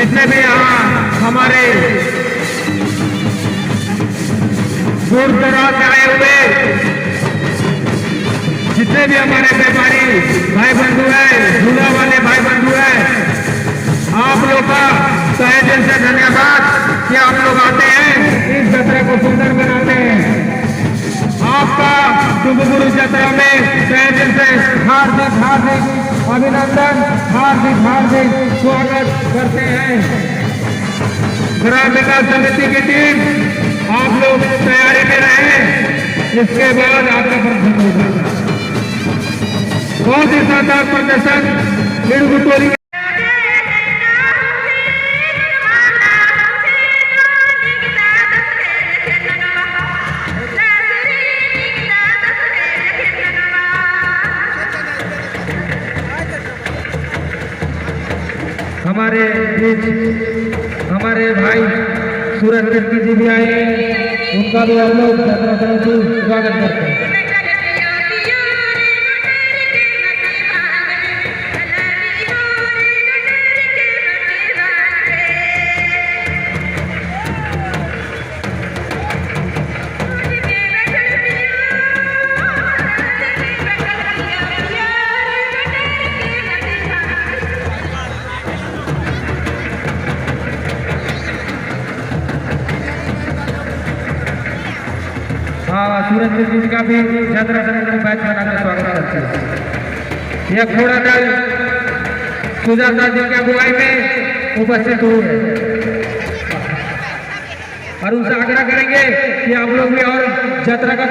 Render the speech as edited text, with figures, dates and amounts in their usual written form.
जितने भी यहाँ हमारे दूर दराज से आए हुए जितने भी हमारे व्यापारी भाई बंधु हैं, झूला वाले भाई बंधु हैं, आप लोग का तहे दिल से धन्यवाद कि आप लोग आते हैं, इस यात्रा को सुंदर बनाते हैं। आपका शुभ गुरु यात्रा में तहे दिल से हार्दिक हार्दिक अभिनंदन, हार्दिक हार्दिक स्वागत करते हैं। ग्राम विकास समिति की टीम आप लोग तैयारी में रहे, इसके बाद आपका प्रदर्शन होगा। बहुत ही शानदार प्रदर्शन लिड़गु टोली हमारे बीच हमारे भाई सूरज तिर्की जी भी आए हैं, उनका भी हम लोग स्वागत करते हैं। सूरज जी का भी यात्रा संगठन बैच बनाकर स्वागत करते हैं। यह घोड़ा दल सुजाता जी की अगुवाई में उपस्थित हुए हैं और उनसे आग्रह करेंगे कि आप लोग भी और यात्रा का